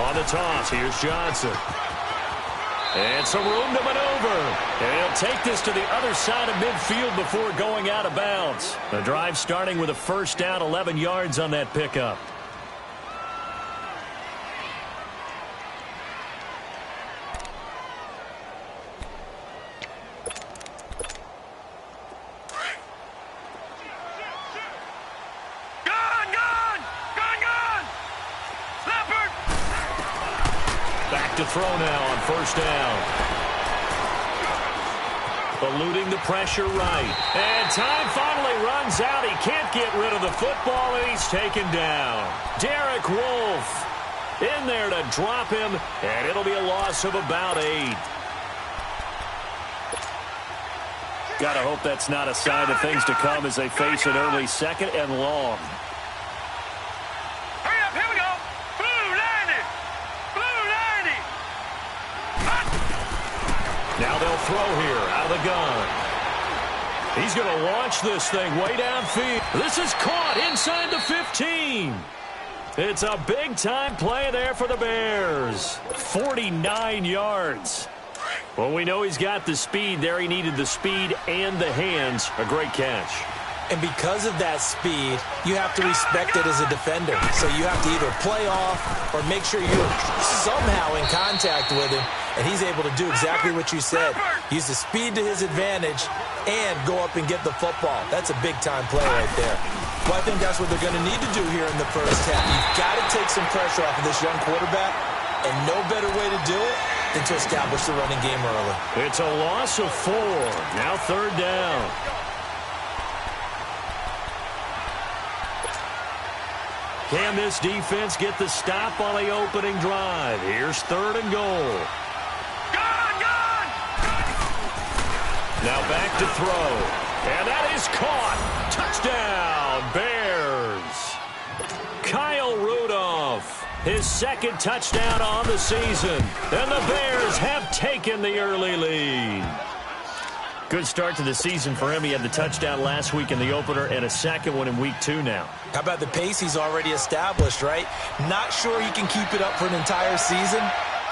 On the toss, here's Johnson. And some room to maneuver. And he'll take this to the other side of midfield before going out of bounds. The drive starting with a first down, 11 yards on that pickup. To throw now on first down. Eluding the pressure right. And time finally runs out. He can't get rid of the football, and he's taken down. Derek Wolfe in there to drop him, and it'll be a loss of about 8. Gotta hope that's not a sign of things to come as they face an early second and long. Now they'll throw here out of the gun. He's going to launch this thing way downfield. This is caught inside the 15. It's a big-time play there for the Bears. 49 yards. Well, we know he's got the speed there. He needed the speed and the hands. A great catch. And because of that speed, you have to respect it as a defender. So you have to either play off or make sure you're somehow in contact with him. And he's able to do exactly what you said. Use the speed to his advantage and go up and get the football. That's a big-time play right there. Well, I think that's what they're going to need to do here in the first half. You've got to take some pressure off of this young quarterback, and no better way to do it than to establish the running game early. It's a loss of 4. Now third down. Can this defense get the stop on the opening drive? Here's third and goal. Now back to throw. And that is caught. Touchdown, Bears. Kyle Rudolph, his second touchdown on the season. And the Bears have taken the early lead. Good start to the season for him. He had the touchdown last week in the opener and a second one in week 2 now. How about the pace he's already established, right? Not sure he can keep it up for an entire season,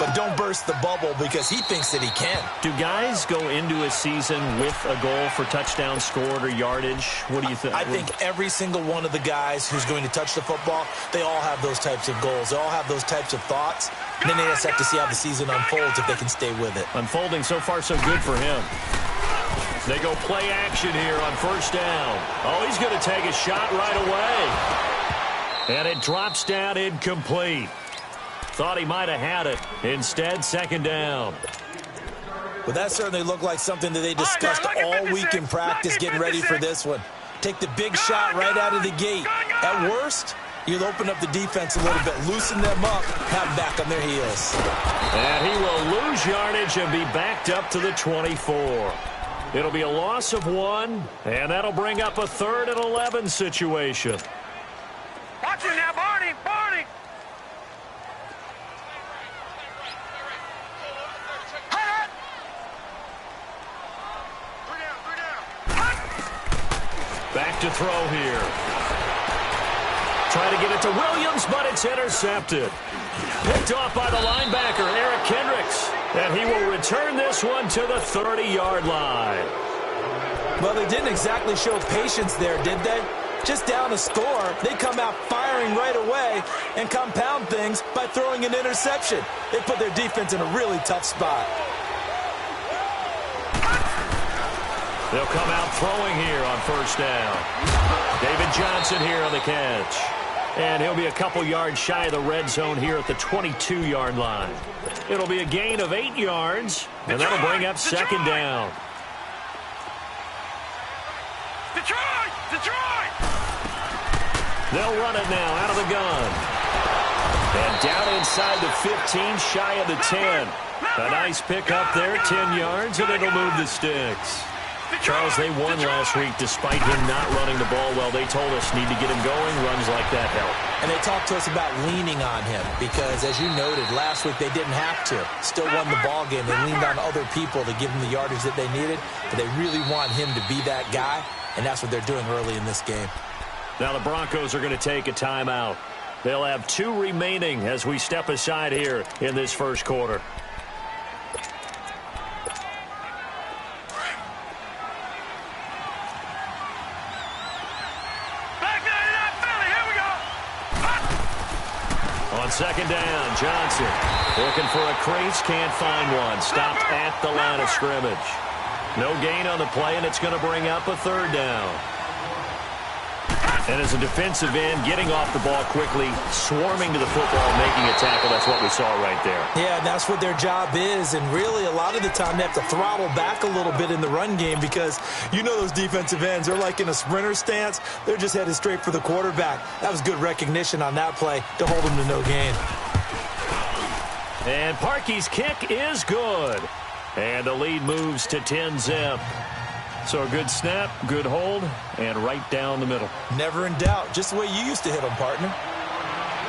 but don't burst the bubble because he thinks that he can. Do guys go into a season with a goal for touchdown scored or yardage? What do you think? I think every single one of the guys who's going to touch the football, they all have those types of goals. They all have those types of thoughts. And then they just have to see how the season unfolds if they can stay with it. Unfolding so far so good for him. They go play action here on first down. Oh, he's going to take a shot right away. And it drops down incomplete. Thought he might have had it. Instead, second down. Well, that certainly looked like something that they discussed all week in practice getting ready for this one. Take the big shot right out of the gate. At worst, you'll open up the defense a little bit, loosen them up, have them back on their heels. And he will lose yardage and be backed up to the 24. It'll be a loss of 1, and that'll bring up a 3rd and 11 situation. Watch it now, Barney! Barney! Back to throw here. Try to get it to Williams, but it's intercepted. Picked off by the linebacker, Eric Kendricks. And he will return this one to the 30-yard line. Well, they didn't exactly show patience there, did they? Just down a score, they come out firing right away and compound things by throwing an interception. They put their defense in a really tough spot. They'll come out throwing here on first down. David Johnson here on the catch. And he'll be a couple yards shy of the red zone here at the 22-yard line. It'll be a gain of 8 yards, and that'll bring up second down. Detroit! Detroit! They'll run it now out of the gun. And down inside the 15, shy of the 10. A nice pick up there, 10 yards, and it'll move the sticks. Charles, they won last week despite him not running the ball well. They told us need to get him going. Runs like that help. And they talked to us about leaning on him because, as you noted, last week they didn't have to. Still won the ball game. They leaned on other people to give them the yardage that they needed, but they really want him to be that guy, and that's what they're doing early in this game. Now the Broncos are going to take a timeout. They'll have 2 remaining as we step aside here in this first quarter. On second down, Johnson looking for a crease, can't find one. Stopped at the line of scrimmage. No gain on the play, and it's going to bring up a 3rd down. And as a defensive end, getting off the ball quickly, swarming to the football, making a tackle, that's what we saw right there. Yeah, and that's what their job is. And really, a lot of the time, they have to throttle back a little bit in the run game because you know those defensive ends, they're like in a sprinter stance. They're just headed straight for the quarterback. That was good recognition on that play to hold them to no gain. And Parkey's kick is good. And the lead moves to 10-zip. So a good snap, good hold, and right down the middle. Never in doubt. Just the way you used to hit them, partner.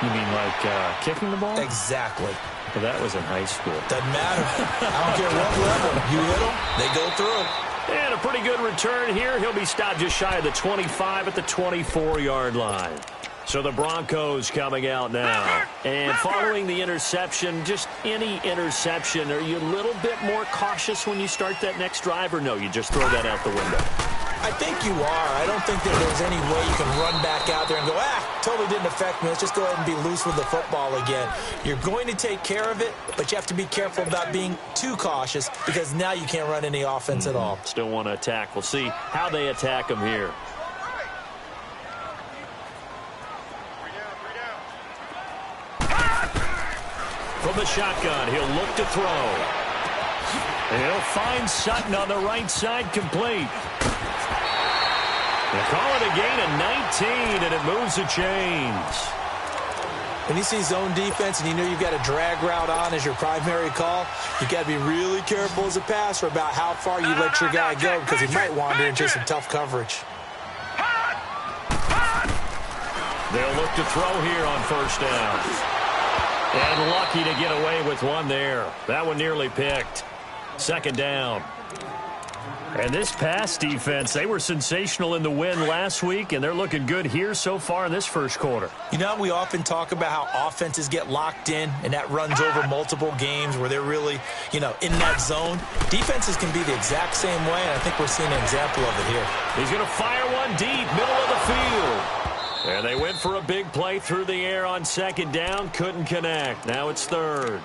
You mean like kicking the ball? Exactly. Well, that was in high school. Doesn't matter. I don't care what level. You hit them, they go through. And a pretty good return here. He'll be stopped just shy of the 25 at the 24-yard line. So the Broncos coming out now. And following the interception, just any interception, are you a little bit more cautious when you start that next drive, or no, you just throw that out the window? I think you are. I don't think that there's any way you can run back out there and go, totally didn't affect me. Let's just go ahead and be loose with the football again. You're going to take care of it, but you have to be careful about being too cautious because now you can't run any offense at all. Still want to attack. We'll see how they attack them here. From the shotgun, he'll look to throw. And he'll find Sutton on the right side, complete. They call it a gain of 19, and it moves the chains. When you see zone defense and you know you've got a drag route on as your primary call, you've got to be really careful as a passer about how far you let your guy go because he might wander into some tough coverage. They'll look to throw here on first down. And lucky to get away with one there. That one nearly picked. Second down. And this pass defense, they were sensational in the win last week, and they're looking good here so far in this first quarter. You know, we often talk about how offenses get locked in, and that runs over multiple games where they're really, in that zone. Defenses can be the exact same way, and I think we're seeing an example of it here. He's going to fire one deep, middle of the field. And they went for a big play through the air on second down. Couldn't connect. Now it's third.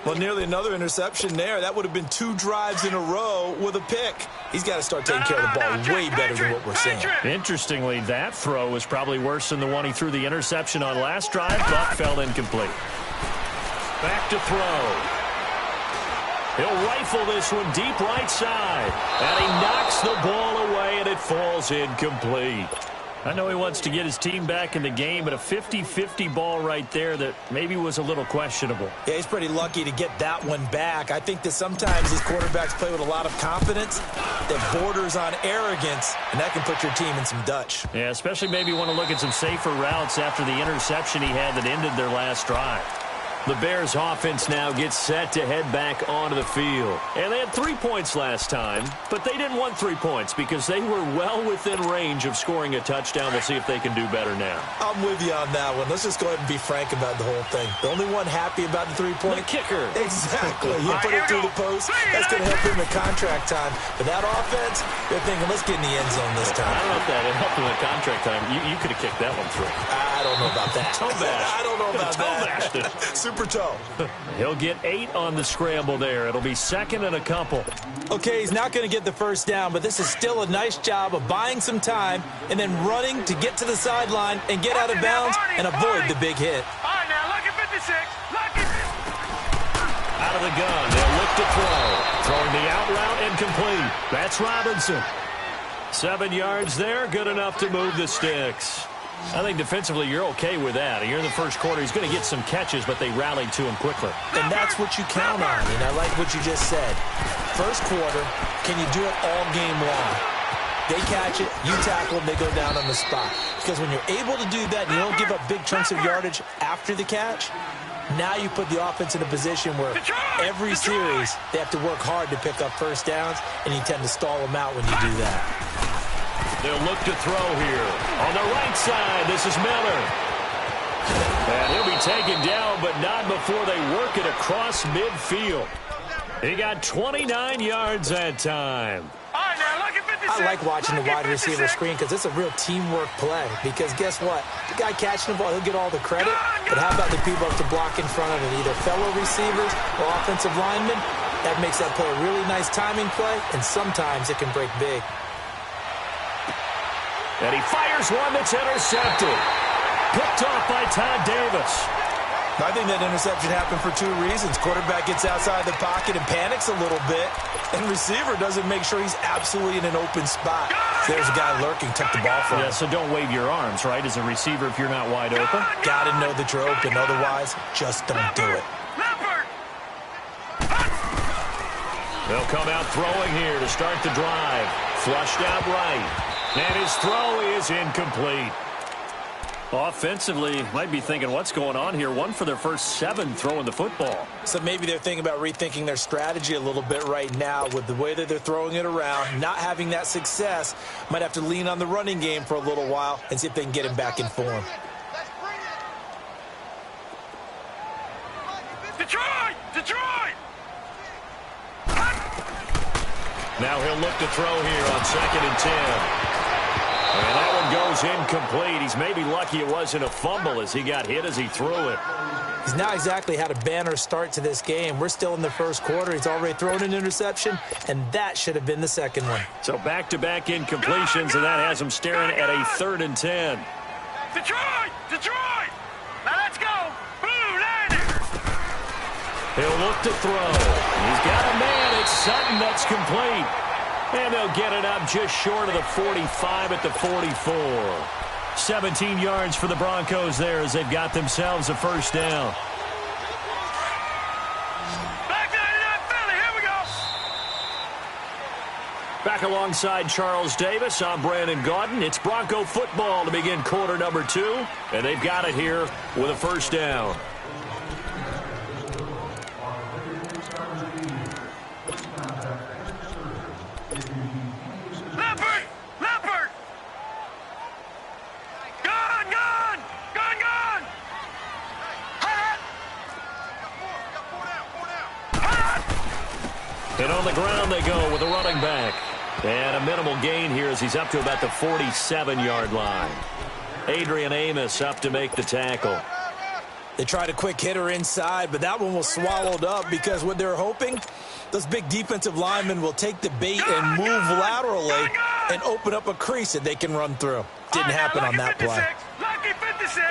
Well, nearly another interception there. That would have been 2 drives in a row with a pick. He's got to start taking care of the ball way better than what we're seeing. Interestingly, that throw was probably worse than the one he threw the interception on last drive, but fell incomplete. Back to throw. He'll rifle this one deep right side. And he knocks the ball away, and it falls incomplete. I know he wants to get his team back in the game, but a 50-50 ball right there that maybe was a little questionable. Yeah, he's pretty lucky to get that one back. I think that sometimes these quarterbacks play with a lot of confidence that borders on arrogance, and that can put your team in some Dutch. Yeah, especially maybe want to look at some safer routes after the interception he had that ended their last drive. The Bears offense now gets set to head back onto the field. And they had 3 points last time, but they didn't want 3 points because they were well within range of scoring a touchdown. We'll see if they can do better now. I'm with you on that one. Let's just go ahead and be frank about the whole thing. The only one happy about the 3-point? The kicker. Exactly. You put it through the post. That's going to help him in contract time. But that offense, they're thinking, let's get in the end zone this time. I don't know if that helped him in contract time. You could have kicked that one through. I don't know about that. Toe bash. I don't know about Toe that. bashed it. Super toe. He'll get 8 on the scramble there. It'll be second and a couple. Okay, he's not going to get the first down, but this is still a nice job of buying some time and then running to get to the sideline and get out of bounds and avoid the big hit. All right, now, look at 56. Look at... Out of the gun. They'll look to throw. Throwing the out route incomplete. That's Robinson. 7 yards there. Good enough to move the sticks. I think defensively you're okay with that. Here in the first quarter, he's going to get some catches, but they rallied to him quickly. And that's what you count on, and I like what you just said. First quarter, can you do it all game long? They catch it, you tackle them, they go down on the spot. Because when you're able to do that and you don't give up big chunks of yardage after the catch, now you put the offense in a position where every series they have to work hard to pick up first downs, and you tend to stall them out when you do that. They'll look to throw here. On the right side, this is Miller. taken down, but not before they work it across midfield. He got 29 yards that time. I like watching the wide receiver screen because it's a real teamwork play. Because guess what? The guy catching the ball, he'll get all the credit. But how about the people up to block in front of him? Either fellow receivers or offensive linemen. That makes that play a really nice timing play, and sometimes it can break big. And he fires one that's intercepted. Picked off by Todd Davis. I think that interception happened for two reasons. Quarterback gets outside the pocket and panics a little bit, and receiver doesn't make sure he's absolutely in an open spot. So there's a guy lurking, took the ball from him. Yeah, so don't wave your arms, right, as a receiver if you're not wide open. Got to know that you're open. Otherwise, just don't do it. They'll come out throwing here to start the drive. Flushed out right. And his throw is incomplete. Offensively, might be thinking, what's going on here? One for their first 7 throwing the football. So maybe they're thinking about rethinking their strategy a little bit right now with the way that they're throwing it around, not having that success. Might have to lean on the running game for a little while and see if they can get him back in form. Detroit! Detroit! Now he'll look to throw here on 2nd and 10. And that one goes incomplete. He's maybe lucky it wasn't a fumble as he got hit as he threw it. He's not exactly had a banner start to this game. We're still in the first quarter. He's already thrown an interception, and that should have been the second one. So back-to-back incompletions, and that has him staring at a 3rd and 10. Detroit! Detroit! Now let's go! Blue Landers! He'll look to throw. He's got a man. It's Sutton that's complete. And they'll get it up just short of the 45 at the 44. 17 yards for the Broncos there as they've got themselves a first down. Back to Philly, here we go! Back alongside Charles Davis, I'm Brandon Gaudin. It's Bronco football to begin quarter number 2. And they've got it here with a first down. And on the ground they go with a running back. And a minimal gain here as he's up to about the 47-yard line. Adrian Amos up to make the tackle. They tried a quick hitter inside, but that one was swallowed up because what they're hoping, those big defensive linemen will take the bait and move laterally and open up a crease that they can run through. Didn't happen on that play. Lucky 56.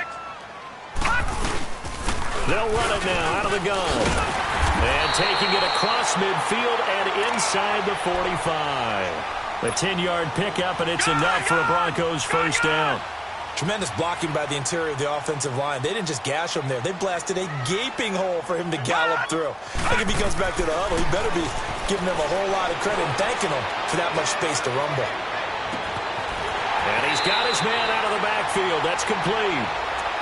They'll run it now out of the gun. And taking it across midfield and inside the 45. A 10-yard pickup, and it's enough for a Broncos first down. Tremendous blocking by the interior of the offensive line. They didn't just gash him there. They blasted a gaping hole for him to gallop through. I think if he comes back to the huddle, he better be giving them a whole lot of credit and thanking them for that much space to rumble. And he's got his man out of the backfield. That's complete.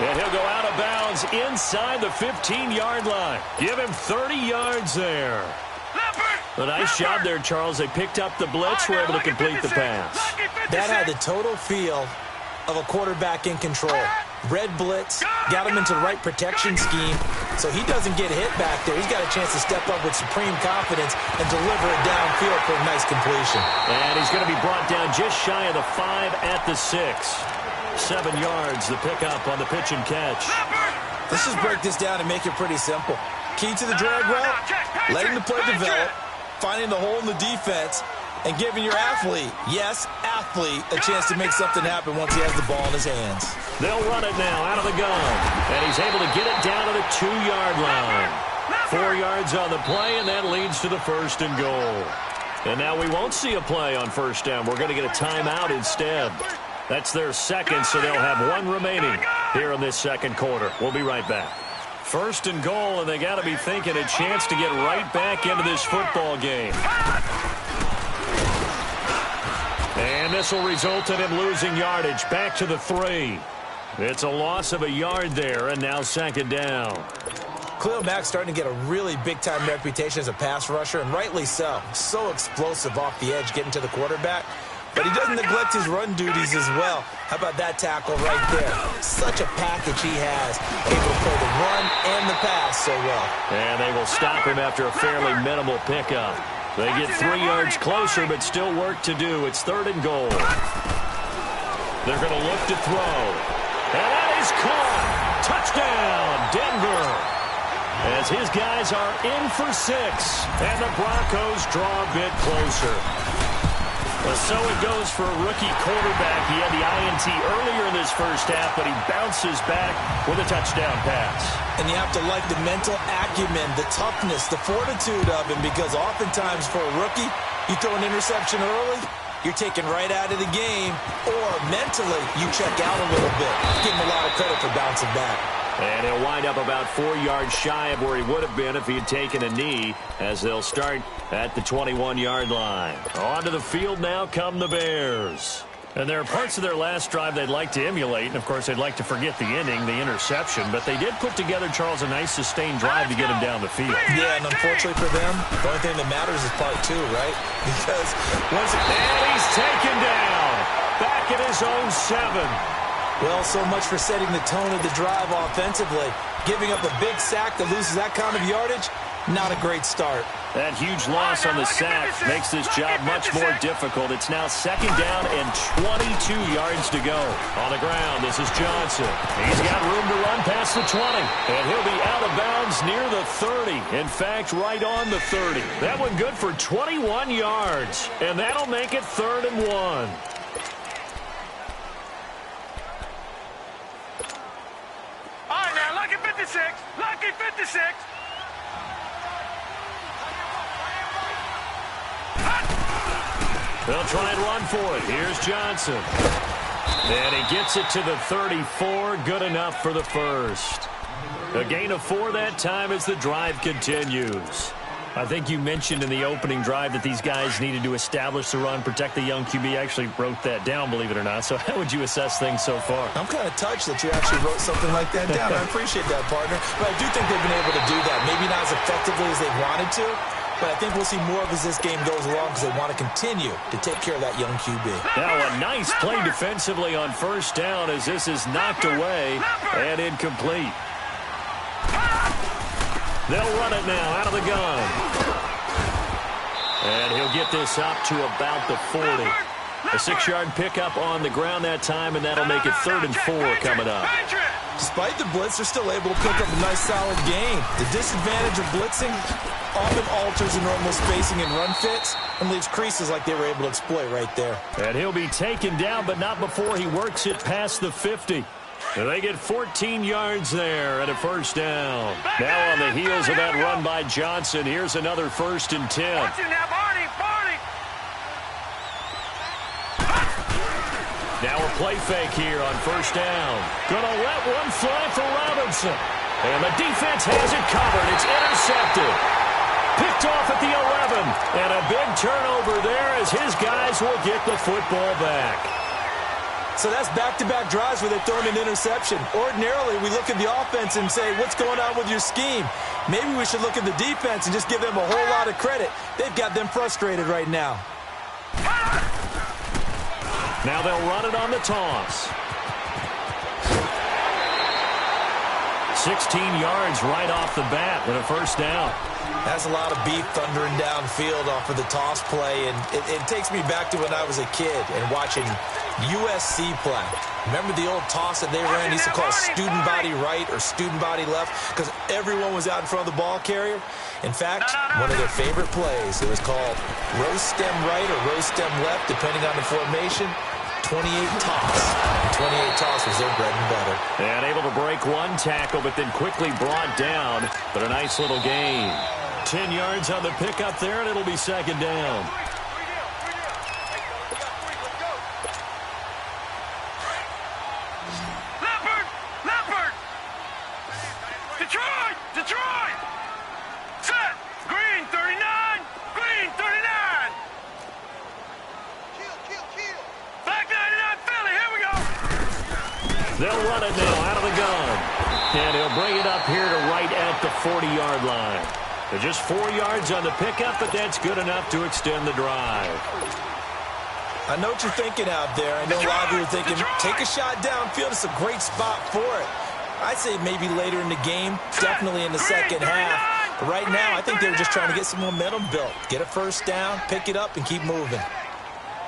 And he'll go out of bounds inside the 15-yard line. Give him 30 yards there. A nice job there, Charles. They picked up the blitz, were able to complete the pass. That had the total feel of a quarterback in control. Red blitz, got him into the right protection scheme, so he doesn't get hit back there. He's got a chance to step up with supreme confidence and deliver it downfield for a nice completion. And he's going to be brought down just shy of the 5 at the 6. 7 yards, the pickup on the pitch and catch. Let's just break this down and make it pretty simple. Key to the drag route, letting the play develop, finding the hole in the defense, and giving your athlete, yes, athlete, a chance to make something happen once he has the ball in his hands. They'll run it now out of the gun, and he's able to get it down to the 2-yard line. 4 yards on the play, and that leads to the 1st and goal. And now we won't see a play on first down. We're going to get a timeout instead. That's their second, so they'll have 1 remaining here in this second quarter. We'll be right back. 1st and goal, and they got to be thinking a chance to get right back into this football game. And this will result in him losing yardage back to the 3. It's a loss of a yard there, and now 2nd down. Khalil Mack's starting to get a really big-time reputation as a pass rusher, and rightly so. So explosive off the edge getting to the quarterback. but he doesn't neglect his run duties as well. How about that tackle right there? Such a package he has, able to play the run and the pass so well. And they will stop him after a fairly minimal pickup. They get 3 yards closer, but still work to do. It's 3rd and goal. They're going to look to throw. And that is caught. Touchdown, Denver. As his guys are in for 6, and the Broncos draw a bit closer. So it goes for a rookie quarterback. He had the INT earlier in this first half, but he bounces back with a touchdown pass. And you have to like the mental acumen, the toughness, the fortitude of him, because oftentimes for a rookie, you throw an interception early, you're taken right out of the game, or mentally you check out a little bit. Give him a lot of credit for bouncing back. And he'll wind up about 4 yards shy of where he would have been if he had taken a knee, as they'll start at the 21-yard line. Onto the field now come the Bears. And there are parts of their last drive they'd like to emulate, and of course they'd like to forget the ending, the interception, but they did put together, Charles, a nice sustained drive to get him down the field. Yeah, and unfortunately for them, the only thing that matters is part 2, right? Because once and he's taken down, back at his own 7. Well, so much for setting the tone of the drive offensively. Giving up a big sack that loses that kind of yardage, not a great start. That huge loss on the sack makes this job much more difficult. It's now 2nd down and 22 yards to go. On the ground, this is Johnson. He's got room to run past the 20, and he'll be out of bounds near the 30. In fact, right on the 30. That one good for 21 yards, and that'll make it 3rd and 1. Lucky 56. They'll try and run for it. Here's Johnson. And he gets it to the 34. Good enough for the first. A gain of 4 that time as the drive continues. I think you mentioned in the opening drive that these guys needed to establish the run, protect the young QB. I actually wrote that down, believe it or not. So how would you assess things so far? I'm kind of touched that you actually wrote something like that down. I appreciate that, partner. But I do think they've been able to do that. Maybe not as effectively as they wanted to, but I think we'll see more of as this game goes along because they want to continue to take care of that young QB. Now a nice play defensively on 1st down as this is knocked away and incomplete. They'll run it now out of the gun. And he'll get this up to about the 40. A 6-yard pickup on the ground that time, and that'll make it 3rd and 4 coming up. Despite the blitz, they're still able to pick up a nice solid gain. The disadvantage of blitzing often alters the normal spacing and run fits and leaves creases like they were able to exploit right there. And he'll be taken down, but not before he works it past the 50. And they get 14 yards there and a 1st down. Now on the heels of that run by Johnson, here's another 1st and 10. Now a play fake here on 1st down. Gonna let one fly for Robinson. And the defense has it covered. It's intercepted. Picked off at the 11. And a big turnover there as his guys will get the football back. So that's back-to-back drives where they've thrown an interception. Ordinarily, we look at the offense and say, what's going on with your scheme? Maybe we should look at the defense and just give them a whole lot of credit. They've got them frustrated right now. Now they'll run it on the toss. 16 yards right off the bat with a 1st down. That's a lot of beef thundering downfield off of the toss play, and it takes me back to when I was a kid and watching USC play. Remember the old toss that they ran? They used to call student body right or student body left because everyone was out in front of the ball carrier. In fact, one of their favorite plays, it was called rose stem right or rose stem left, depending on the formation. 28 toss. 28 toss was their bread and butter. And able to break one tackle, but then quickly brought down. But a nice little gain. 10 yards on the pickup there, and it'll be 2nd down. Leopard! Detroit! Set! Green 39! Green 39! Kill! Black 99 Philly, here we go! They'll run it now out of the gun. And he'll bring it up here to right at the 40-yard line. They're just 4 yards on the pickup, but that's good enough to extend the drive. I know what you're thinking out there. I know a lot of you are thinking, take a shot downfield. It's a great spot for it. I'd say maybe later in the game, definitely in the second half. But right now, I think they were just trying to get some momentum built. Get a first down, pick it up, and keep moving.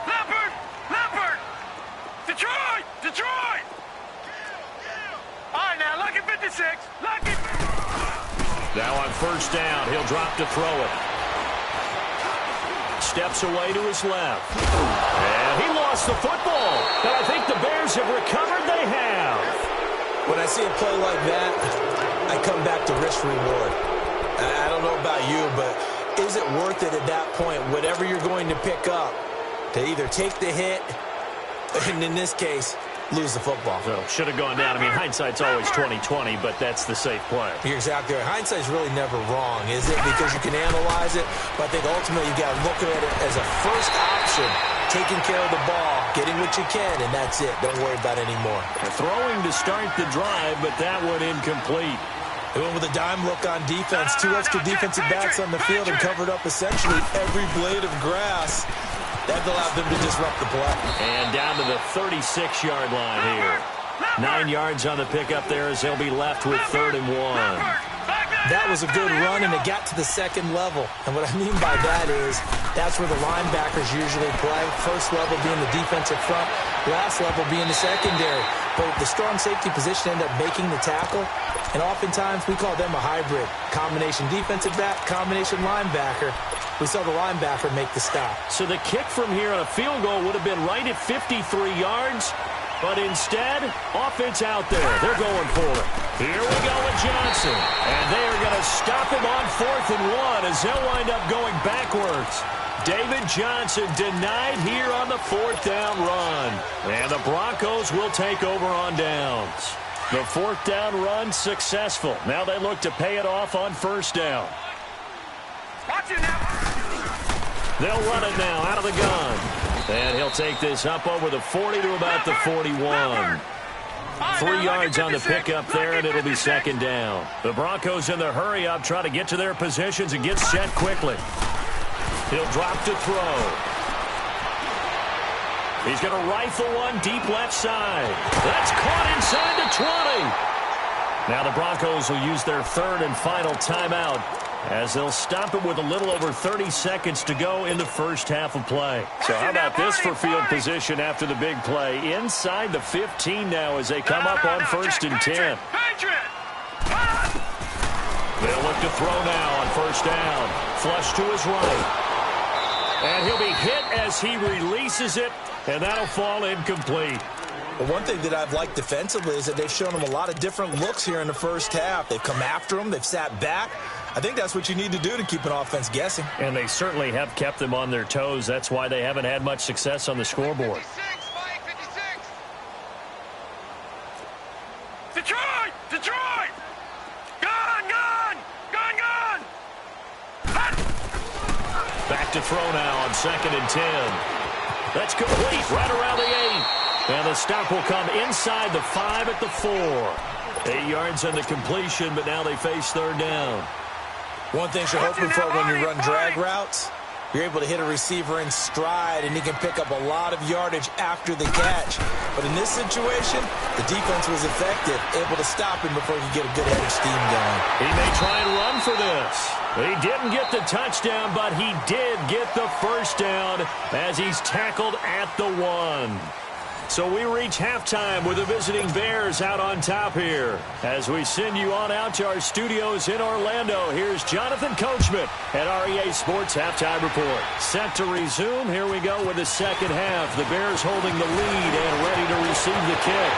Leopard! Detroit! Detroit! All right, now, lucky 56. Lucky. Now on first down, he'll drop to throw it. Steps away to his left. And he lost the football. But I think the Bears have recovered. They have. When I see a play like that, I come back to risk-reward. I don't know about you, but is it worth it at that point, whatever you're going to pick up, to either take the hit, and in this case, lose the football? So, should have gone down. I mean, hindsight's always 20/20, but that's the safe play. You're exactly right. Hindsight's really never wrong, is it? Because you can analyze it, but I think ultimately you got to look at it as a first option, taking care of the ball, getting what you can, and that's it. Don't worry about it anymore. Throwing to start the drive, but that one incomplete. They went with a dime look on defense, 2 extra defensive backs on the field and covered up essentially every blade of grass. That allowed them to disrupt the play. And down to the 36-yard line here. 9 yards on the pickup there as they'll be left with 3rd and 1. That was a good run, and it got to the second level. And what I mean by that is that's where the linebackers usually play. First level being the defensive front, last level being the secondary. But the strong safety position ended up making the tackle. And oftentimes we call them a hybrid. Combination defensive back, combination linebacker. We saw the linebacker make the stop. So the kick from here on a field goal would have been right at 53 yards. But instead, offense out there. They're going for it. Here we go with Johnson. And they are going to stop him on 4th and 1 as they'll wind up going backwards. David Johnson denied here on the 4th down run. And the Broncos will take over on downs. The 4th down run successful. Now they look to pay it off on first down. Watch it now. They'll run it now out of the gun. And he'll take this up over the 40 to about the 41. 3 yards on the pickup there, and it'll be second down. The Broncos in the hurry-up try to get to their positions and get set quickly. He'll drop to throw. He's going to rifle one deep left side. That's caught inside the 20. Now the Broncos will use their 3rd and final timeout as they'll stop it with a little over 30 seconds to go in the first half of play. So how about this for field position after the big play? Inside the 15 now as they come up on 1st and 10. They'll look to throw now on first down. Flush to his right. And he'll be hit as he releases it, and that'll fall incomplete. Well, one thing that I've liked defensively is that they've shown him a lot of different looks here in the first half. They've come after him. They've sat back. I think that's what you need to do to keep an offense guessing. And they certainly have kept them on their toes. That's why they haven't had much success on the scoreboard. 56. Detroit! Detroit! Gun! Back to throw now on 2nd and 10. That's complete right around the 8. And the stop will come inside the 5 at the 4. 8 yards on the completion, but now they face 3rd down. One thing you're hoping for when you run drag routes, you're able to hit a receiver in stride, and he can pick up a lot of yardage after the catch. But in this situation, the defense was effective, able to stop him before he could get a good head of steam going. He may try and run for this. He didn't get the touchdown, but he did get the first down as he's tackled at the 1. So we reach halftime with the visiting Bears out on top here. As we send you on out to our studios in Orlando, here's Jonathan Coachman at REA Sports Halftime Report. Set to resume. Here we go with the second half. The Bears holding the lead and ready to receive the kick.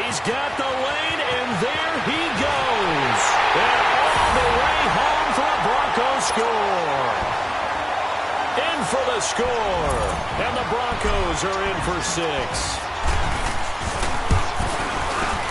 He's got the lane, and there he goes. And all the way home for a Broncos score. In for the score, and the Broncos are in for 6.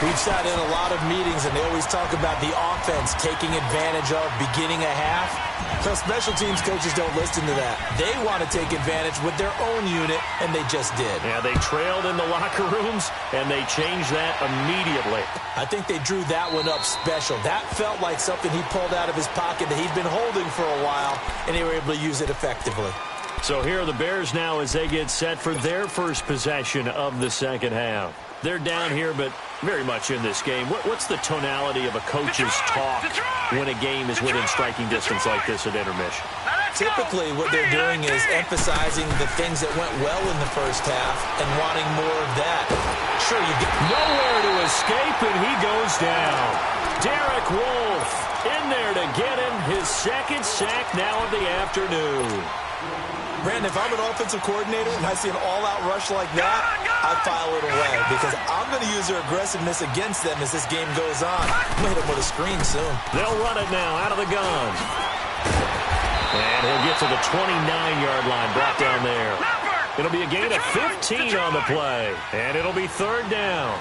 We've sat in a lot of meetings, and they always talk about the offense taking advantage of beginning a half. So special teams coaches don't listen to that. They want to take advantage with their own unit, and they just did. Yeah, they trailed in the locker rooms, and they changed that immediately. I think they drew that one up special. That felt like something he pulled out of his pocket that he'd been holding for a while, and they were able to use it effectively. So here are the Bears now as they get set for their first possession of the second half. They're down here, but very much in this game. What's the tonality of a coach's talk when a game is within striking distance like this at intermission? Typically, what they're doing is emphasizing the things that went well in the first half and wanting more of that. Sure, you get nowhere to escape, and he goes down. Derek Wolfe in there to get him his second sack now of the afternoon. Brandon, if I'm an offensive coordinator and I see an all-out rush like that, I file it away because I'm going to use their aggressiveness against them as this game goes on. I'm going to hit them with a screen soon. They'll run it now out of the gun. And he'll get to the 29-yard line, brought down there. It'll be a gain of 15 on the play, and it'll be third down.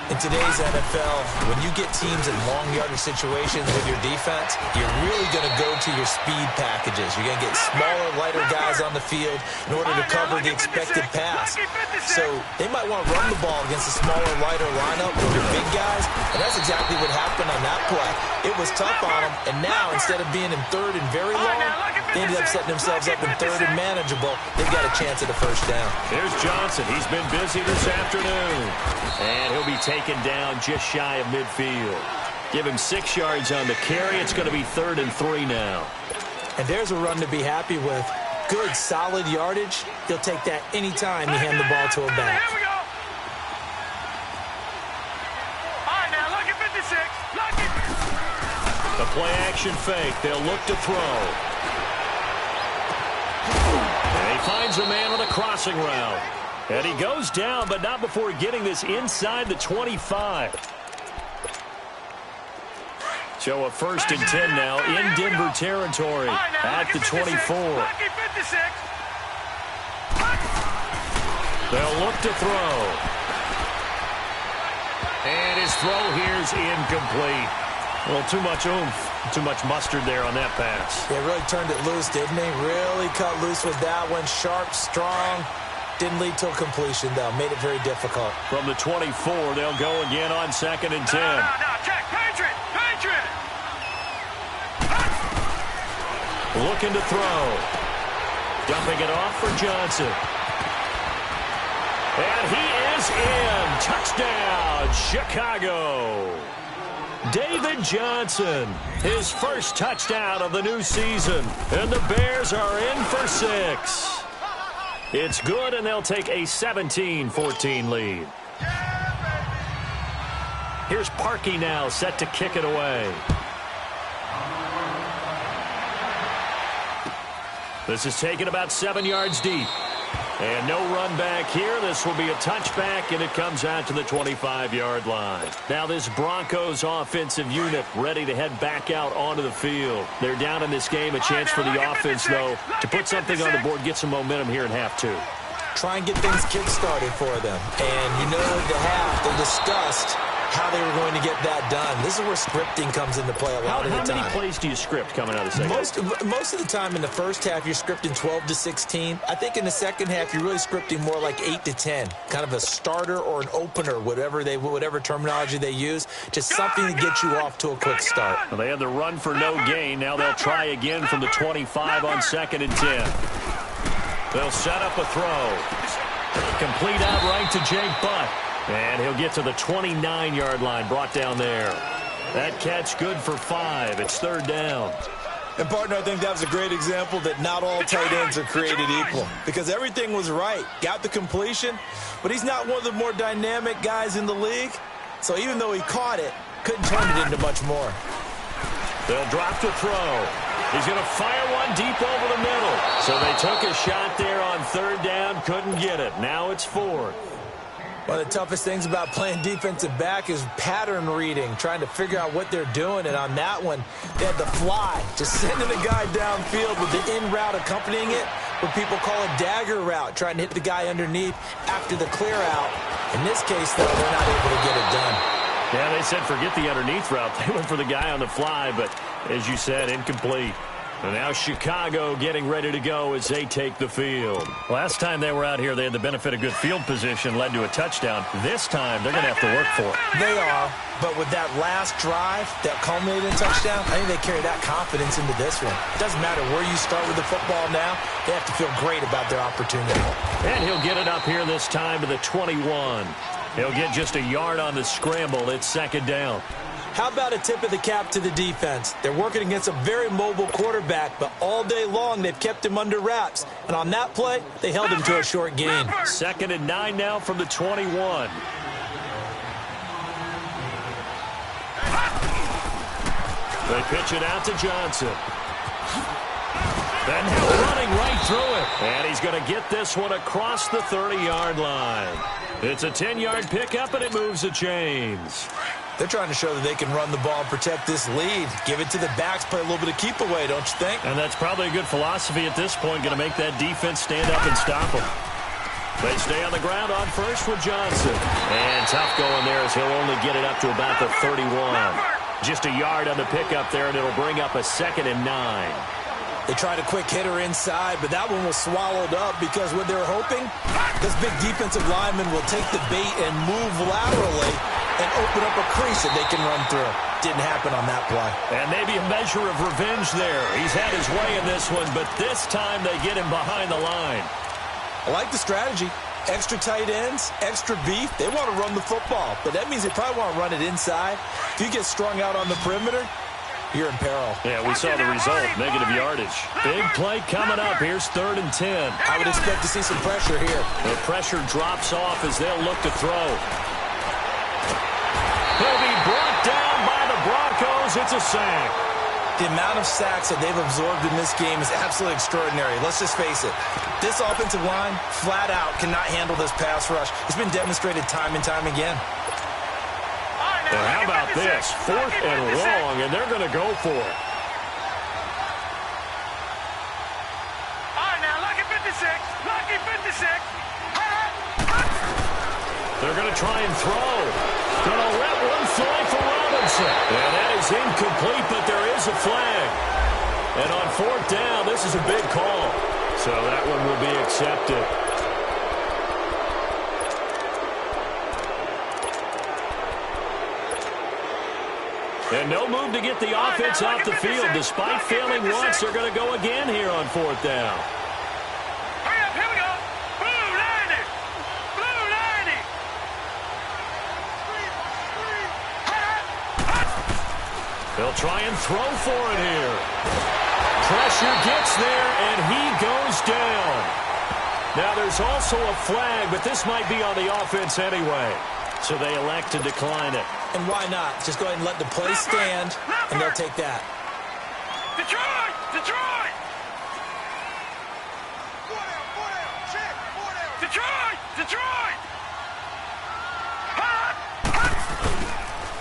In today's NFL, when you get teams in long yardage situations with your defense, you're really going to go to your speed packages. You're going to get smaller, lighter guys on the field in order to cover the expected pass. So they might want to run the ball against a smaller, lighter lineup with your big guys, and that's exactly what happened on that play. It was tough on them, and now instead of being in third and very long, they ended up setting themselves up in third and manageable. They've got a chance at a first down. Here's Johnson. He's been busy this afternoon. And he'll be taken down just shy of midfield. Give him 6 yards on the carry. It's going to be 3rd and 3 now. And there's a run to be happy with. Good, solid yardage. He'll take that anytime you hand the ball to a back. Here we go. All right, now look at 56. Look at. The play action fake. They'll look to throw. And he finds a man on a crossing route. And he goes down, but not before getting this inside the 25. So a 1st and 10 now in Denver territory at the 24. They'll look to throw. And his throw here is incomplete. A little too much oomph, too much mustard there on that pass. Yeah, really turned it loose, didn't he? Really cut loose with that one. Sharp, strong. Didn't lead to a completion, though. Made it very difficult. From the 24, they'll go again on 2nd and 10. No, check. Patriot. Looking to throw. Dumping it off for Johnson. And he is in. Touchdown, Chicago. David Johnson, his first touchdown of the new season. And the Bears are in for 6. It's good, and they'll take a 17-14 lead. Here's Parkey now, set to kick it away. This is taken about 7 yards deep. And no run back here. This will be a touchback, and it comes out to the 25-yard line. Now this Broncos offensive unit ready to head back out onto the field. They're down in this game. A chance for the offense, though, to put something on the board, get some momentum here in half 2. Try and get things kick-started for them. And you know at the half, they discussed how they were going to get that done. This is where scripting comes into play a lot of the time. How many plays do you script coming out of the second half? Most of the time in the first half, you're scripting 12 to 16. I think in the second half, you're really scripting more like 8 to 10. Kind of a starter or an opener, whatever terminology they use. Just something to get you off to a quick start. Well, they had the run for no gain. Now they'll try again from the 25 on 2nd and 10. They'll set up a throw. Complete outright to Jake Butt. And he'll get to the 29-yard line, brought down there. That catch good for 5. It's 3rd down. And, partner, I think that was a great example that not all tight ends are created equal. Because everything was right. Got the completion, but he's not one of the more dynamic guys in the league. So even though he caught it, couldn't turn it into much more. They'll drop to throw. He's going to fire one deep over the middle. So they took a shot there on 3rd down, couldn't get it. Now it's 4th. One of the toughest things about playing defensive back is pattern reading, trying to figure out what they're doing. And on that one, they had the fly, just sending the guy downfield with the in route accompanying it, what people call a dagger route, trying to hit the guy underneath after the clear out. In this case, though, they're not able to get it done. Yeah, they said forget the underneath route. They went for the guy on the fly, but as you said, incomplete. And now Chicago getting ready to go as they take the field. Last time they were out here, they had the benefit of good field position, led to a touchdown. This time, they're going to have to work for it. They are, but with that last drive that culminated in touchdown, I think they carry that confidence into this one. It doesn't matter where you start with the football now. They have to feel great about their opportunity. And he'll get it up here this time to the 21. He'll get just a yard on the scramble. It's second down. How about a tip of the cap to the defense? They're working against a very mobile quarterback, but all day long they've kept him under wraps. And on that play, they held him to a short gain. 2nd and 9 now from the 21. They pitch it out to Johnson. Then he's running right through it. And he's going to get this one across the 30-yard line. It's a 10-yard pickup, and it moves the chains. They're trying to show that they can run the ball and protect this lead. Give it to the backs, play a little bit of keep away, don't you think? And that's probably a good philosophy at this point, going to make that defense stand up and stop them. They stay on the ground on first with Johnson. And tough going there as he'll only get it up to about the 31. Just a yard on the pickup there, and it'll bring up a 2nd and 9. They tried a quick hitter inside, but that one was swallowed up because what they were hoping, this big defensive lineman will take the bait and move laterally and open up a crease that they can run through. Didn't happen on that play. And maybe a measure of revenge there. He's had his way in this one, but this time they get him behind the line. I like the strategy. Extra tight ends, extra beef. They want to run the football, but that means they probably want to run it inside. If you get strung out on the perimeter, you're in peril. Yeah, we saw the result, negative yardage. Big play coming up. Here's 3rd and 10. I would expect to see some pressure here. The pressure drops off as they'll look to throw. He'll be brought down by the Broncos. It's a sack. The amount of sacks that they've absorbed in this game is absolutely extraordinary. Let's just face it. This offensive line, flat out, cannot handle this pass rush. It's been demonstrated time and time again. And how about this? 4th and long, and they're going to go for it. All right, now, lucky 56. Lucky 56. They're going to try and throw. Going to let one fly for Robinson. And that is incomplete, but there is a flag. And on 4th down, this is a big call. So that one will be accepted. And no move to get the offense off the field. Despite failing once, they're going to go again here on 4th down. Hurry up, here we go. Blue 90. Blue 90. They'll try and throw for it here. Pressure gets there, and he goes down. Now, there's also a flag, but this might be on the offense anyway. So they elect to decline it. And why not? Just go ahead and let the play stand, and they'll take that. Detroit! Detroit! Detroit! Detroit!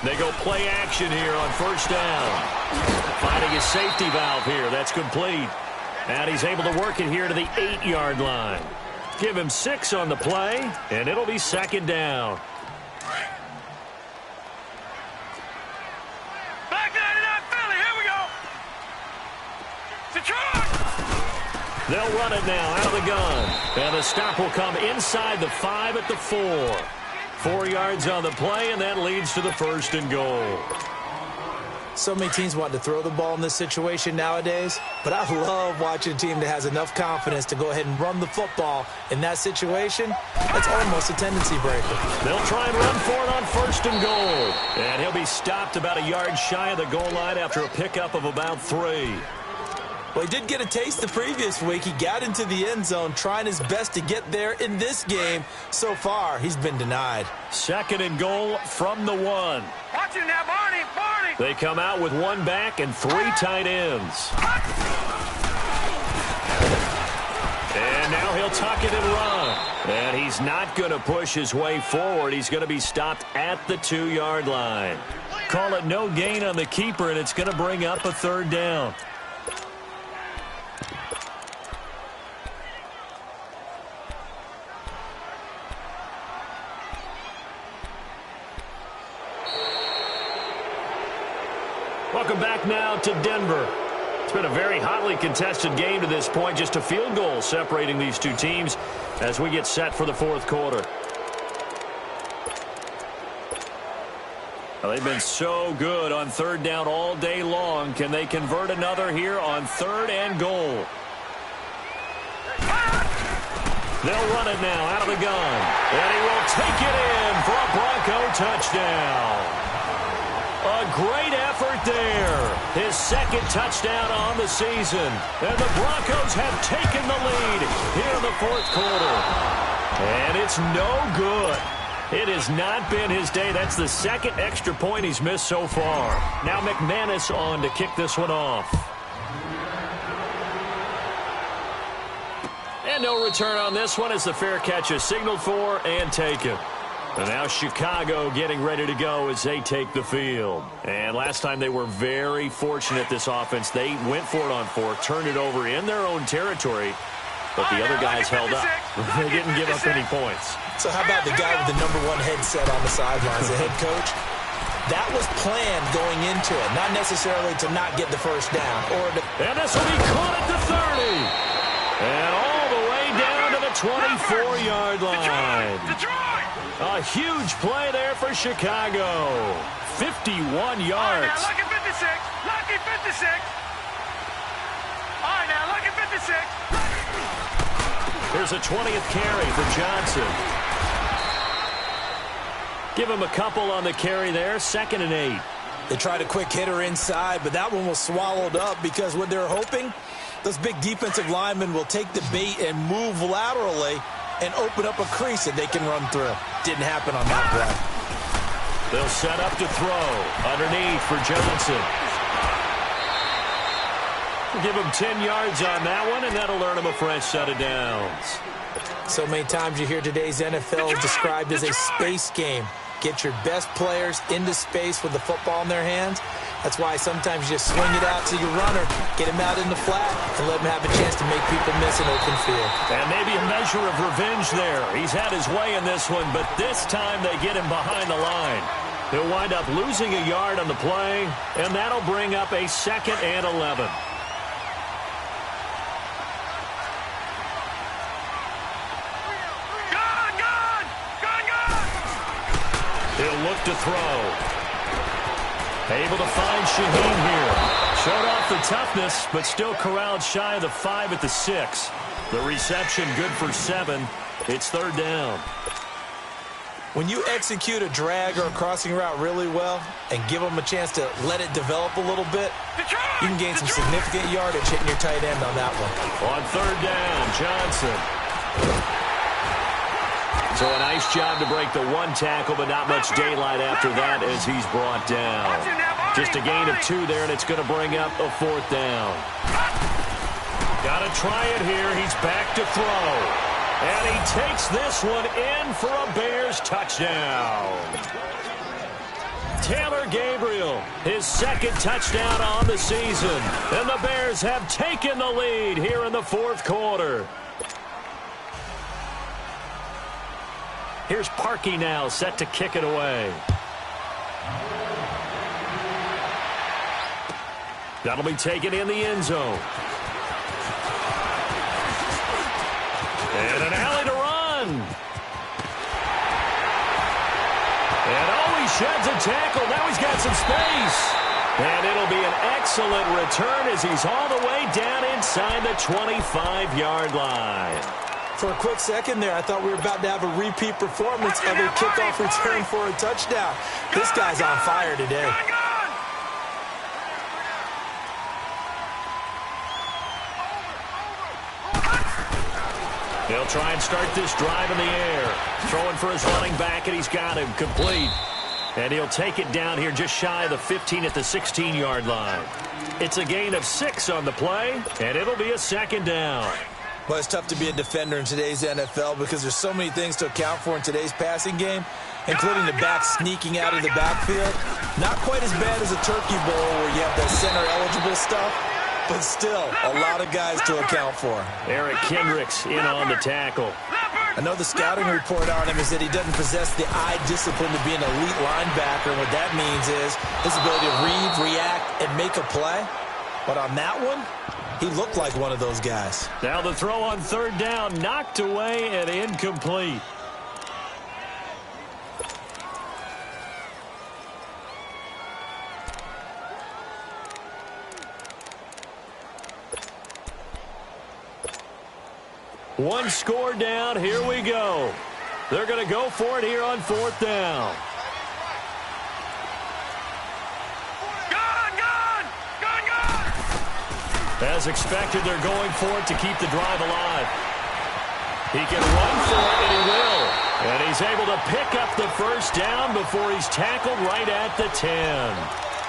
They go play action here on 1st down. Finding his safety valve here. That's complete. And he's able to work it here to the 8-yard line. Give him 6 on the play, and it'll be 2nd down. Back 99 Philly, here we go! Detroit! They'll run it now out of the gun. And the stop will come inside the 5 at the 4. 4 yards on the play, and that leads to the 1st and goal. So many teams want to throw the ball in this situation nowadays, but I love watching a team that has enough confidence to go ahead and run the football in that situation. That's almost a tendency breaker. They'll try and run for it on 1st and goal. And he'll be stopped about a yard shy of the goal line after a pickup of about 3. Well, he did get a taste the previous week. He got into the end zone trying his best to get there in this game. So far, he's been denied. 2nd and goal from the 1. Watch it now, Barney! Barney! They come out with 1 back and 3 tight ends. And now he'll tuck it and run. And he's not going to push his way forward. He's going to be stopped at the 2-yard line. Call it no gain on the keeper, and it's going to bring up a 3rd down. Welcome back now to Denver. been a very hotly contested game to this point. Just a field goal separating these two teams as we get set for the fourth quarter. Well, they've been so good on third down all day long. Can they convert another here on third and goal? They'll run it now out of the gun. And he will take it in for a Bronco touchdown. A great effort there. His second touchdown on the season. And the Broncos have taken the lead here in the fourth quarter. And it's no good. It has not been his day. That's the second extra point he's missed so far. Now McManus on to kick this one off. And no return on this one as the fair catch is signaled for and taken. And now Chicago getting ready to go as they take the field. And last time they were very fortunate, this offense. They went for it on fourth, turned it over in their own territory, but the other guys held up. They didn't give up any points. So how about the guy with the #1 headset on the sidelines, the head coach? That was planned going into it, not necessarily to not get the first down. And this will be caught at the 30. And all the way down to the 24-yard line. A huge play there for Chicago. 51 yards. Now look at 56. Lucky 56. All right, now look at 56. Here's a 20th carry for Johnson. Give him a couple on the carry there. 2nd and 8. They tried a quick hitter inside, but that one was swallowed up because what they're hoping, those big defensive linemen will take the bait and move laterally and open up a crease that they can run through. Didn't happen on that play. They'll set up to throw. Underneath for Johnson. Give him 10 yards on that one, and that'll earn him a fresh set of downs. So many times you hear today's NFL described as a space game. Get your best players into space with the football in their hands. That's why sometimes you just swing it out to your runner, get him out in the flat, and let him have a chance to make people miss an open field. And maybe a measure of revenge there. He's had his way in this one, but this time they get him behind the line. He'll wind up losing a yard on the play, and that'll bring up a 2nd and 11. He'll look to throw. Able to find Shaheen here. Showed off the toughness, but still corralled shy of the 5 at the 6. The reception good for 7. It's 3rd down. When you execute a drag or a crossing route really well and give them a chance to let it develop a little bit, you can gain some significant yardage hitting your tight end on that one. On 3rd down, Johnson. So a nice job to break the one tackle, but not much daylight after that as he's brought down. Just a gain of 2 there, and it's going to bring up a 4th down. Got to try it here. He's back to throw. And he takes this one in for a Bears touchdown. Taylor Gabriel, his 2nd touchdown on the season. And the Bears have taken the lead here in the 4th quarter. Here's Parkey now, set to kick it away. That'll be taken in the end zone. And an alley to run. And oh, he sheds a tackle. Now he's got some space. And it'll be an excellent return as he's all the way down inside the 25-yard line. For a quick second there, I thought we were about to have a repeat performance of a kickoff return for a touchdown. This guy's on fire today. He'll try and start this drive in the air. Throwing for his running back, and he's got him complete. And he'll take it down here just shy of the 15 at the 16-yard line. It's a gain of 6 on the play, and it'll be a 2nd down. Well, it's tough to be a defender in today's NFL because there's so many things to account for in today's passing game, including the back sneaking out of the backfield. Not quite as bad as a turkey bowl where you have the center-eligible stuff, but still a lot of guys to account for. Eric Kendricks in on the tackle. I know the scouting report on him is that he doesn't possess the eye discipline to be an elite linebacker. And what that means is his ability to read, react, and make a play. But on that one, he looked like one of those guys. Now the throw on third down, knocked away and incomplete. One score down. Here we go. They're going to go for it here on fourth down. As expected, they're going for it to keep the drive alive. He can run for it, and he will. And he's able to pick up the first down before he's tackled right at the 10.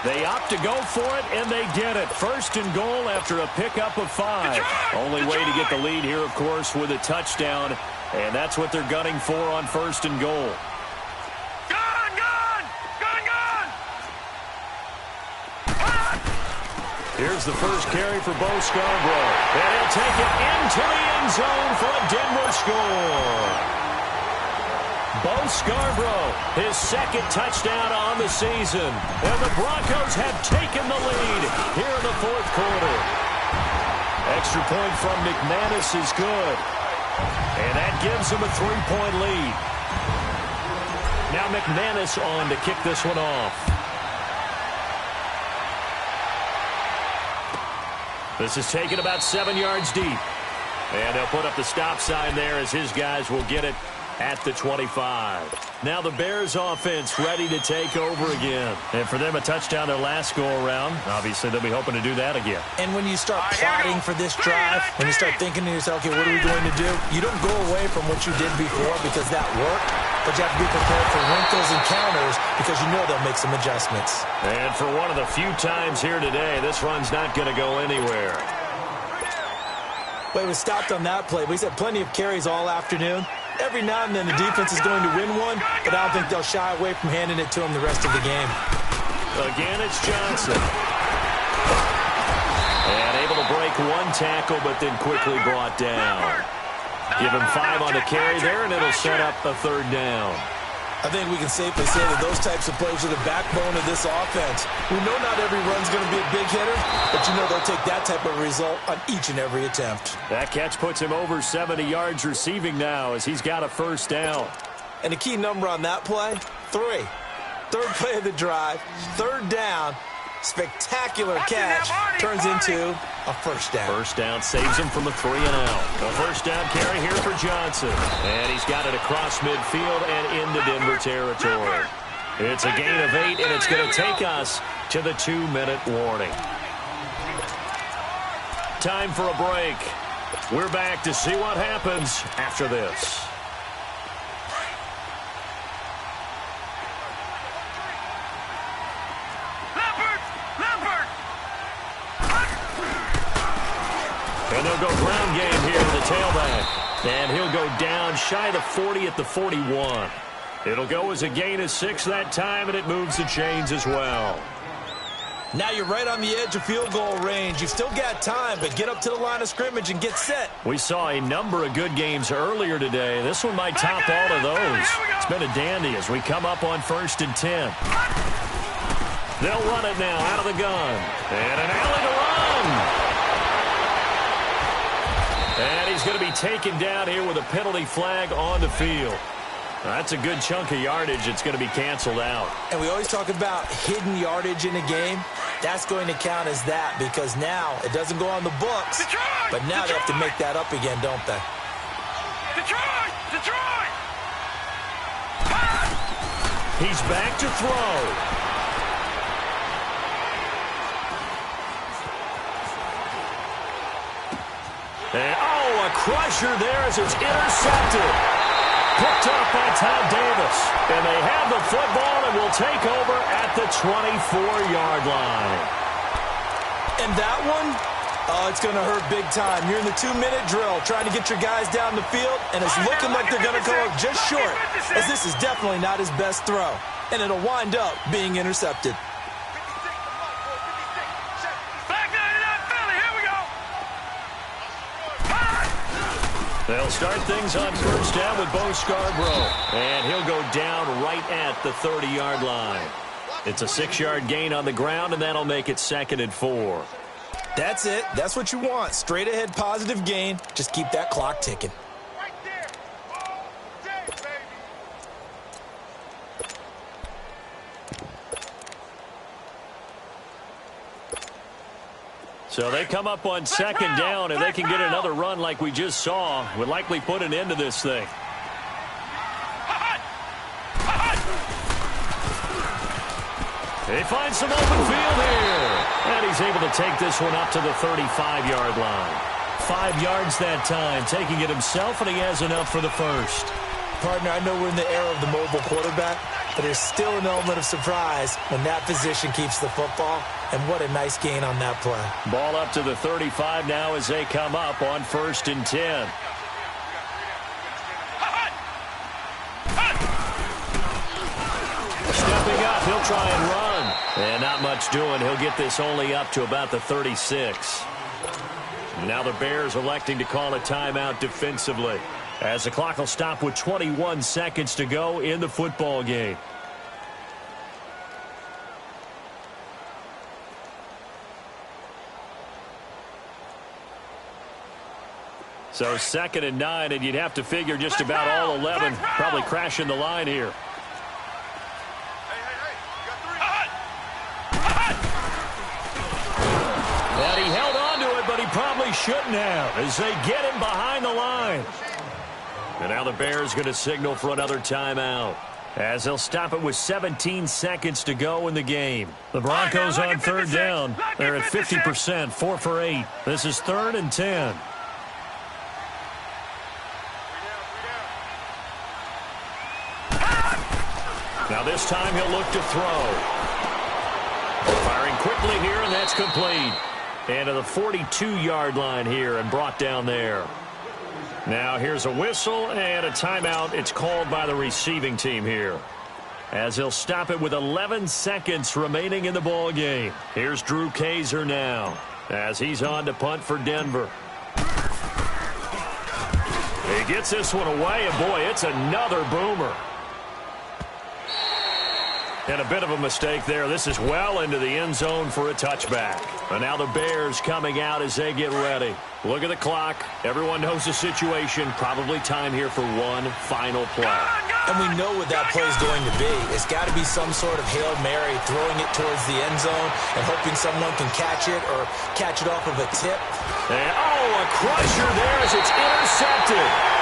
They opt to go for it, and they get it. First and goal after a pickup of 5. Only way to get the lead here, of course, with a touchdown. And that's what they're gunning for on first and goal. Here's the first carry for Bo Scarborough. And he'll take it into the end zone for a Denver score. Bo Scarborough, his second touchdown on the season. And the Broncos have taken the lead here in the fourth quarter. Extra point from McManus is good. And that gives him a 3-point lead. Now McManus on to kick this one off. This is taken about 7 yards deep. And they'll put up the stop sign there as his guys will get it at the 25. Now the Bears offense ready to take over again. And for them, a touchdown their last go-around. Obviously, they'll be hoping to do that again. And when you start plotting for this drive, when you start thinking to yourself, okay, what are we going to do? You don't go away from what you did before because that worked. But you have to be prepared for wrinkles and counters because you know they'll make some adjustments. And for one of the few times here today, this run's not going to go anywhere. Well, he was stopped on that play, but he's had plenty of carries all afternoon. Every now and then the defense is going to win one, but I don't think they'll shy away from handing it to him the rest of the game. Again, it's Johnson. And able to break one tackle, but then quickly brought down. Give him 5 on the carry there, and it'll set up a third down. I think we can safely say that those types of plays are the backbone of this offense. We know not every run's going to be a big hitter, but you know they'll take that type of result on each and every attempt. That catch puts him over 70 yards receiving now as he's got a first down. And the key number on that play, 3. Third play of the drive, third down. Spectacular catch turns into a first down. First down saves him from a 3-and-out. A first down carry here for Johnson. And he's got it across midfield and into Denver territory. It's a gain of 8, and it's going to take us to the 2-minute warning. Time for a break. We're back to see what happens after this. And they'll go ground game here to the tailback. And he'll go down shy of the 40 at the 41. It'll go as a gain of 6 that time, and it moves the chains as well. Now you're right on the edge of field goal range. You've still got time, but get up to the line of scrimmage and get set. We saw a number of good games earlier today. This one might top all of those. It's been a dandy as we come up on 1st and 10. They'll run it now out of the gun. And an alley to run. And he's going to be taken down here with a penalty flag on the field. That's a good chunk of yardage. It's going to be canceled out. And we always talk about hidden yardage in a game. That's going to count as that because now it doesn't go on the books. But now they have to make that up again, don't they? He's back to throw. And, a crusher there as it's intercepted. Picked up by Todd Davis. And they have the football and will take over at the 24-yard line. And that one, it's going to hurt big time. You're in the 2-minute drill trying to get your guys down the field, and it's looking like they're going to go just short, as this is definitely not his best throw. And it'll wind up being intercepted. They'll start things on first down with Bo Scarborough. And he'll go down right at the 30-yard line. It's a 6-yard gain on the ground, and that'll make it 2nd and 4. That's it. That's what you want. Straight ahead positive gain. Just keep that clock ticking. Right there. All day, baby. So they come up on second down, and they can get another run like we just saw. Would likely put an end to this thing. He finds some open field here. And he's able to take this one up to the 35-yard line. 5 yards that time, taking it himself, and he has enough for the first. Partner, I know we're in the era of the mobile quarterback, but there's still an element of surprise when that position keeps the football, and what a nice gain on that play. Ball up to the 35 now as they come up on 1st and 10. Stepping up, he'll try and run. And not much doing. He'll get this only up to about the 36. Now the Bears electing to call a timeout defensively, as the clock will stop with 21 seconds to go in the football game. So 2nd and 9, and you'd have to figure just about all 11 probably crashing the line here. And he held on to it, but he probably shouldn't have as they get him behind the line. And now the Bears going to signal for another timeout, as they'll stop it with 17 seconds to go in the game. The Broncos on 3rd down. They're at 50%, 4 for 8. This is 3rd and 10. Now this time he'll look to throw. Firing quickly here, and that's complete. And to the 42-yard line here and brought down there. Now here's a whistle and a timeout. It's called by the receiving team here, as he'll stop it with 11 seconds remaining in the ball game. Here's Drew Kaiser now, as he's on to punt for Denver. He gets this one away, and boy, it's another boomer. And a bit of a mistake there. This is well into the end zone for a touchback. And now the Bears coming out as they get ready. Look at the clock. Everyone knows the situation. Probably time here for one final play. And we know what that play is going to be. It's got to be some sort of Hail Mary, throwing it towards the end zone and hoping someone can catch it or catch it off of a tip. And, oh, a crusher there as it's intercepted.